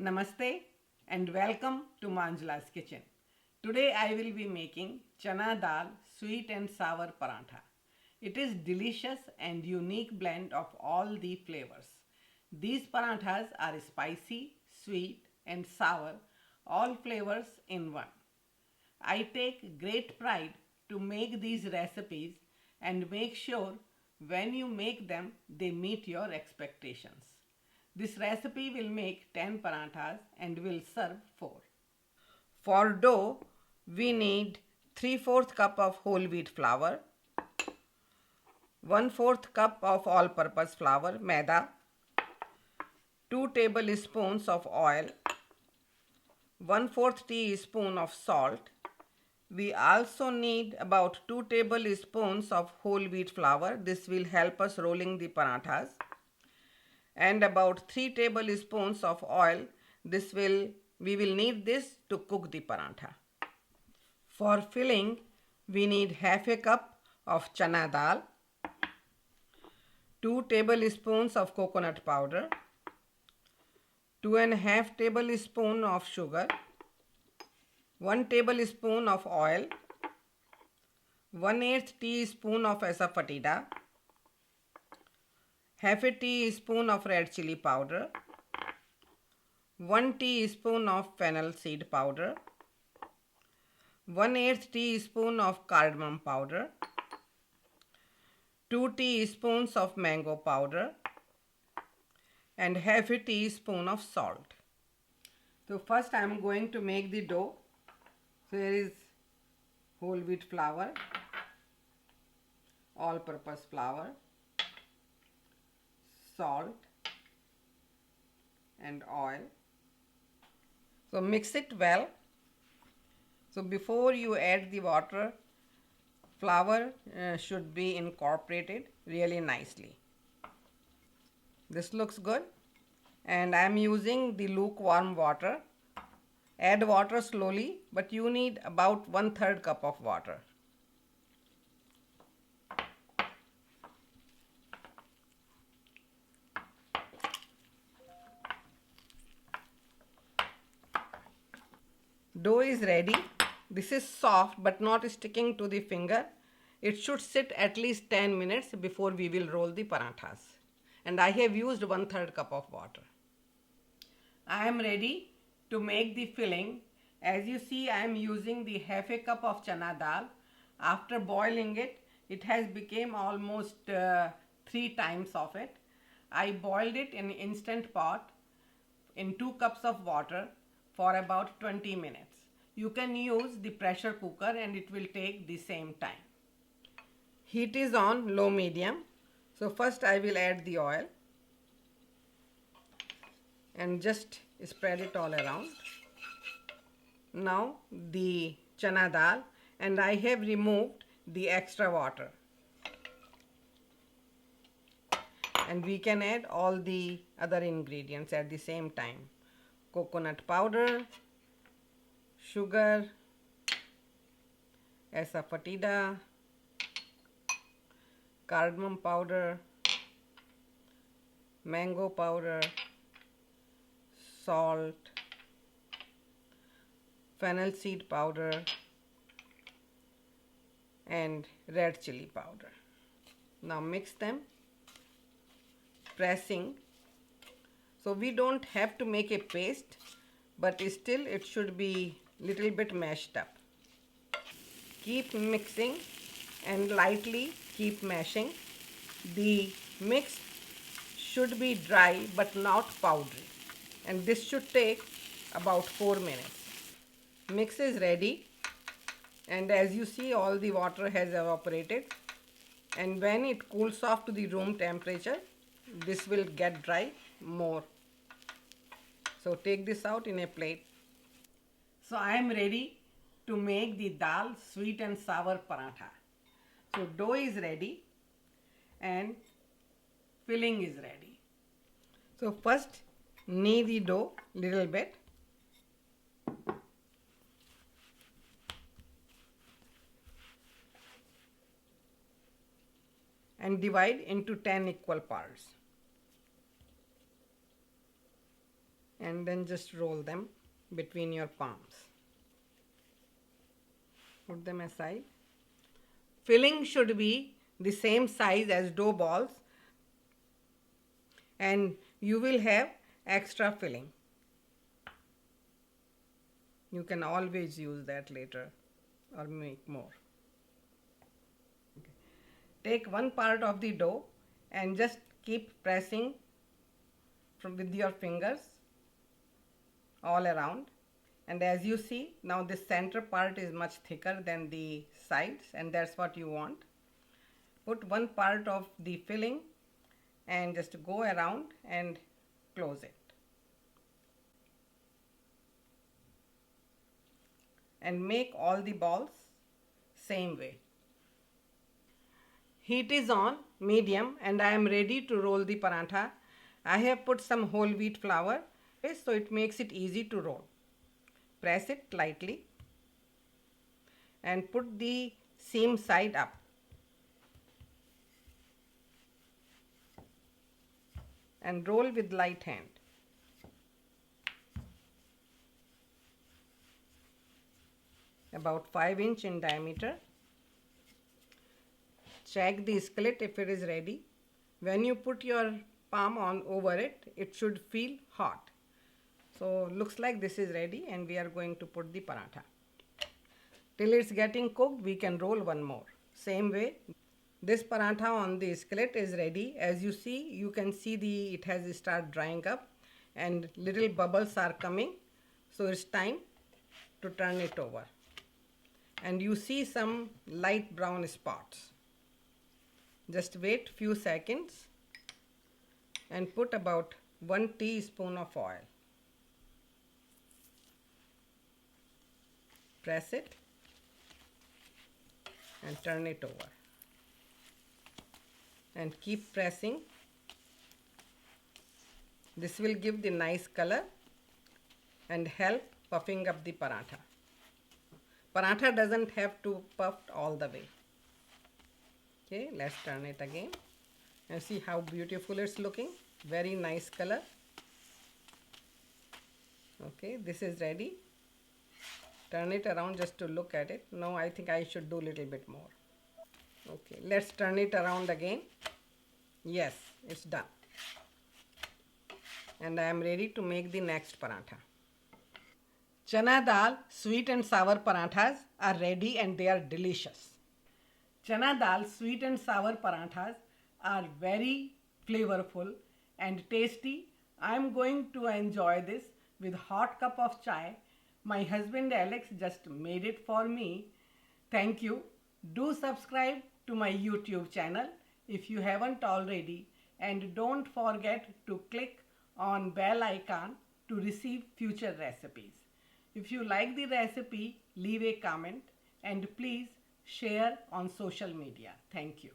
Namaste and welcome to Manjula's Kitchen. Today I will be making chana dal sweet and sour parantha. It is delicious and unique blend of all the flavors. These paranthas are spicy, sweet and sour, all flavors in one. I take great pride to make these recipes and make sure when you make them they meet your expectations. This recipe will make 10 paranthas and will serve 4. For dough, we need 3/4 cup of whole wheat flour, 1/4 cup of all purpose flour, maida, 2 tablespoons of oil, 1/4 teaspoon of salt. We also need about 2 tablespoons of whole wheat flour. This will help us rolling the paranthas. And about 3 tablespoons of oil. We will need this to cook the parantha. For filling, we need half a cup of chana dal, 2 tablespoons of coconut powder, 2.5 tablespoons of sugar, 1 tablespoon of oil, 1/8 teaspoon of asafoetida, half a teaspoon of red chili powder, 1 teaspoon of fennel seed powder, 1/8 teaspoon of cardamom powder, 2 teaspoons of mango powder, and half a teaspoon of salt. So first I am going to make the dough. So here is whole wheat flour, all purpose flour, salt and oil. So mix it well. So before you add the water, flour should be incorporated really nicely. This looks good, and I am using the lukewarm water. Add water slowly, but you need about 1/3 cup of water. Dough is ready. This is soft but not sticking to the finger. It should sit at least 10 minutes before we will roll the paranthas. And I have used 1/3 cup of water. I am ready to make the filling. As you see, I am using the half a cup of chana dal. After boiling it, it has become almost 3 times of it. I boiled it in instant pot in 2 cups of water for about 20 minutes. You can use the pressure cooker and it will take the same time. Heat is on low medium. So first I will add the oil and just spread it all around. Now the chana dal, and I have removed the extra water. And we can add all the other ingredients at the same time. Coconut powder, sugar, asafoetida, cardamom powder, mango powder, salt, fennel seed powder, and red chili powder. Now mix them, pressing. So we don't have to make a paste, but still it should be little bit mashed up. Keep mixing and lightly keep mashing. The mix should be dry but not powdery, and this should take about 4 minutes. Mix is ready, and as you see, all the water has evaporated, and when it cools off to the room temperature, this will get dry more. So take this out in a plate. So I am ready to make the dal sweet and sour parantha. So dough is ready and filling is ready. So first knead the dough little bit. And divide into 10 equal parts. and then just roll them between your palms. Put them aside. Filling should be the same size as dough balls, and you will have extra filling. You can always use that later or make more. Okay. Take one part of the dough and just keep pressing with your fingers all around. And as you see, now the center part is much thicker than the sides, and that's what you want. Put one part of the filling and just go around and close it. And make all the balls same way. Heat is on medium and I am ready to roll the paratha. I have put some whole wheat flour so it makes it easy to roll. Press it lightly and put the seam side up. And roll with light hand. About 5 inch in diameter. Check the skillet if it is ready. When you put your palm on over it, it should feel hot. So looks like this is ready, and we are going to put the paratha. Till it's getting cooked, we can roll one more. Same way, this paratha on the skillet is ready. As you see, you can see it has started drying up and little bubbles are coming. So it's time to turn it over. And you see some light brown spots. Just wait few seconds and put about 1 teaspoon of oil. Press it and turn it over. And keep pressing. This will give the nice color and help puffing up the paratha. Paratha doesn't have to puff all the way. Okay, let's turn it again and see how beautiful it's looking. Very nice color. Okay, this is ready. Turn it around just to look at it. No, I think I should do a little bit more. Okay, let's turn it around again. Yes, it's done. And I am ready to make the next paratha. Chana dal sweet and sour parathas are ready and they are delicious. Chana dal sweet and sour parathas are very flavorful and tasty. I am going to enjoy this with hot cup of chai. My husband Alex just made it for me. Thank you. Do subscribe to my YouTube channel if you haven't already, and don't forget to click on bell icon to receive future recipes. If you like the recipe, leave a comment and please share on social media. Thank you.